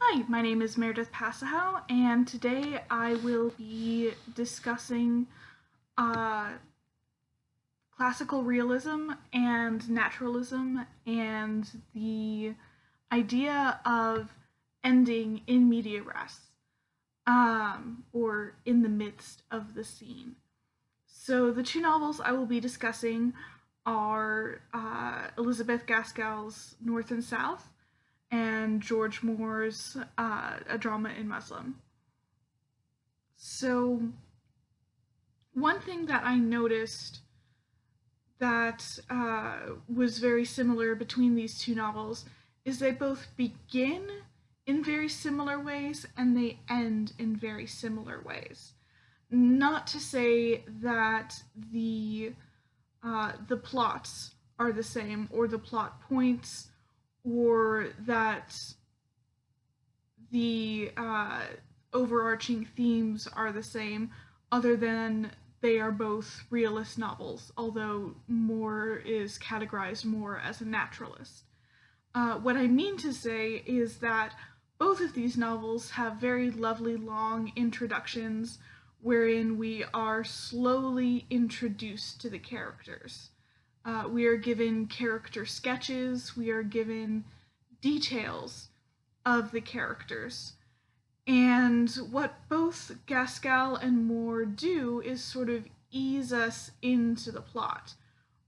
Hi, my name is Meredith Passahow, and today I will be discussing uh, classical realism and naturalism and the idea of ending in media res, or in the midst of the scene. So the two novels I will be discussing are Elizabeth Gaskell's North and South and George Moore's A Drama in Muslim. So, one thing that I noticed that was very similar between these two novels is they both begin in very similar ways and they end in very similar ways. Not to say that the plots are the same or the plot points or that the overarching themes are the same, other than they are both realist novels, although Moore is categorized more as a naturalist. What I mean to say is that both of these novels have very lovely long introductions wherein we are slowly introduced to the characters. We are given character sketches, we are given details of the characters. And what both Gaskell and Moore do is sort of ease us into the plot.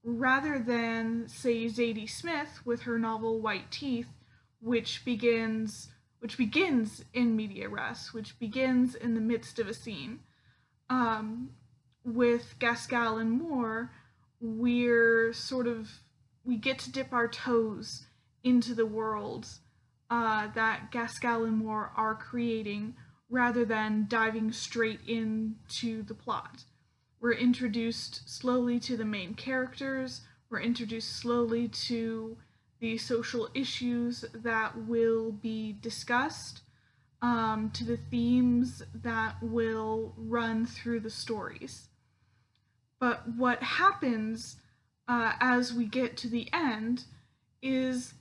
Rather than, say, Zadie Smith with her novel White Teeth, which begins in media res, which begins in the midst of a scene. With Gaskell and Moore, we get to dip our toes into the world that Gaskell and Moore are creating rather than diving straight into the plot. We're introduced slowly to the main characters, we're introduced slowly to the social issues that will be discussed, to the themes that will run through the stories. But what happens as we get to the end is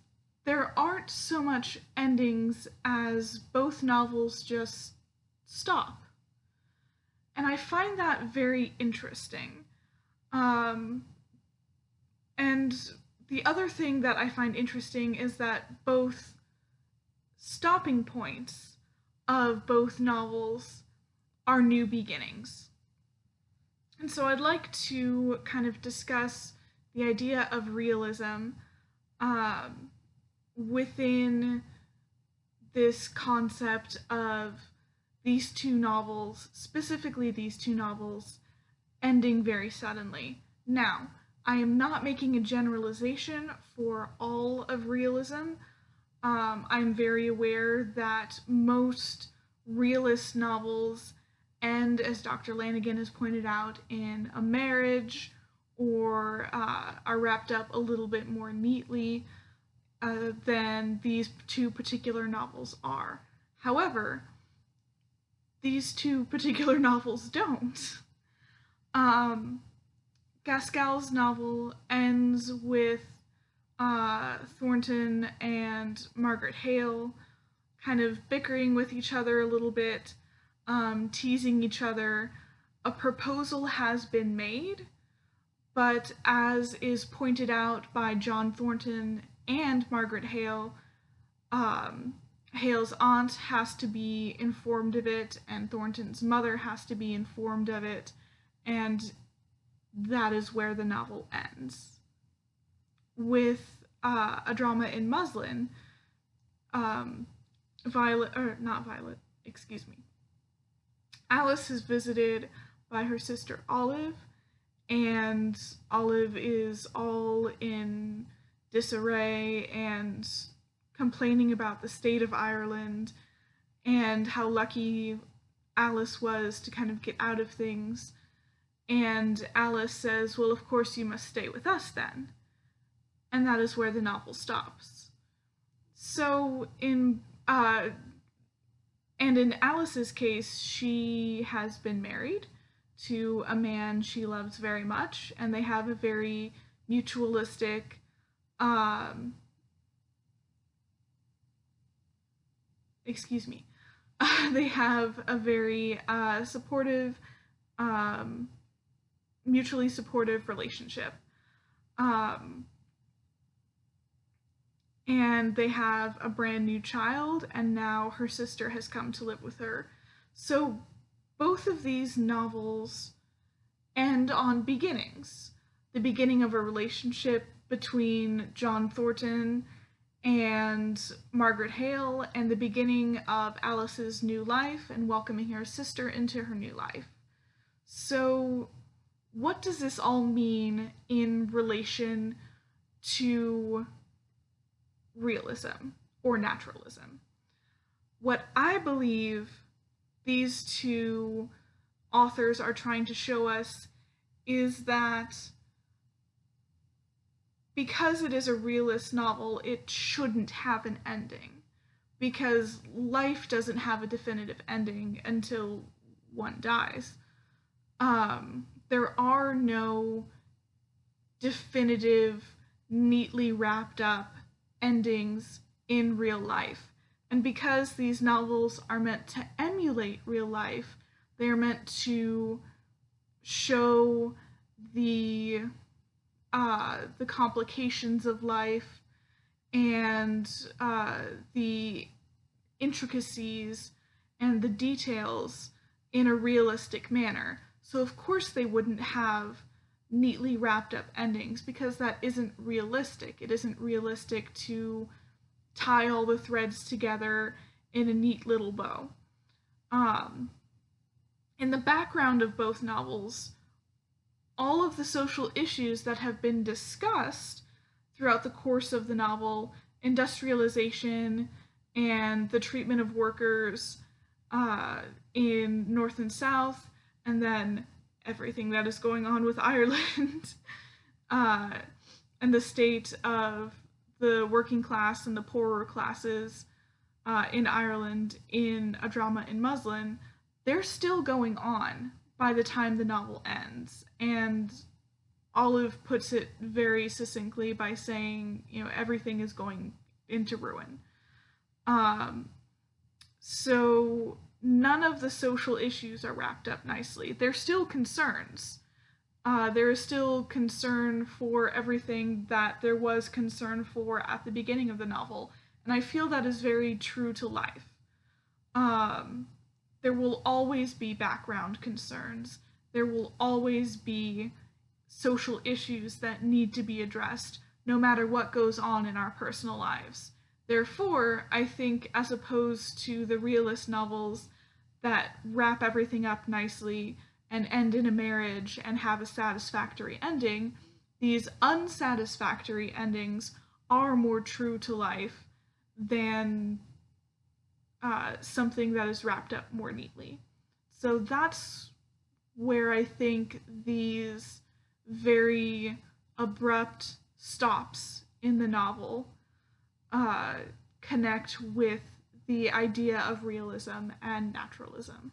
there aren't so much endings as both novels just stop. And I find that very interesting. And the other thing that I find interesting is that both stopping points of both novels are new beginnings. And so I'd like to kind of discuss the idea of realism within this concept of these two novels, specifically these two novels, ending very suddenly. Now, I am not making a generalization for all of realism. I'm very aware that most realist novels end, as Dr. Lanigan has pointed out, in a marriage or are wrapped up a little bit more neatly than these two particular novels are. However, these two particular novels don't. Gaskell's novel ends with Thornton and Margaret Hale kind of bickering with each other a little bit, teasing each other. A proposal has been made, but as is pointed out by John Thornton and Margaret Hale, Hale's aunt has to be informed of it, and Thornton's mother has to be informed of it, and that is where the novel ends. With A Drama in Muslin, Alice is visited by her sister Olive, and Olive is all in disarray and complaining about the state of Ireland and how lucky Alice was to kind of get out of things. And Alice says, well, of course you must stay with us then. And that is where the novel stops. So in Alice's case, she has been married to a man she loves very much, and they have a very mutualistic excuse me, they have a very supportive, um, mutually supportive relationship. Um, and they have a brand new child, and now her sister has come to live with her. So both of these novels end on beginnings. The beginning of a relationship between John Thornton and Margaret Hale, and the beginning of Alice's new life and welcoming her sister into her new life. So, what does this all mean in relation to realism or naturalism? What I believe these two authors are trying to show us is that because it is a realist novel, it shouldn't have an ending. Because life doesn't have a definitive ending until one dies. There are no definitive, neatly wrapped up endings in real life. And because these novels are meant to emulate real life, they are meant to show the complications of life and the intricacies and the details in a realistic manner. So of course they wouldn't have neatly wrapped up endings because that isn't realistic. It isn't realistic to tie all the threads together in a neat little bow. In the background of both novels, all of the social issues that have been discussed throughout the course of the novel, industrialization and the treatment of workers in North and South, and then everything that is going on with Ireland and the state of the working class and the poorer classes in Ireland in A Drama in Muslin, they're still going on by the time the novel ends. And Olive puts it very succinctly by saying, everything is going into ruin. So none of the social issues are wrapped up nicely. There's still concerns. There is still concern for everything that there was concern for at the beginning of the novel. And I feel that is very true to life. There will always be background concerns. There will always be social issues that need to be addressed, no matter what goes on in our personal lives. Therefore, I think, as opposed to the realist novels that wrap everything up nicely and end in a marriage and have a satisfactory ending, these unsatisfactory endings are more true to life than something that is wrapped up more neatly. So that's where I think these very abrupt stops in the novel connect with the idea of realism and naturalism.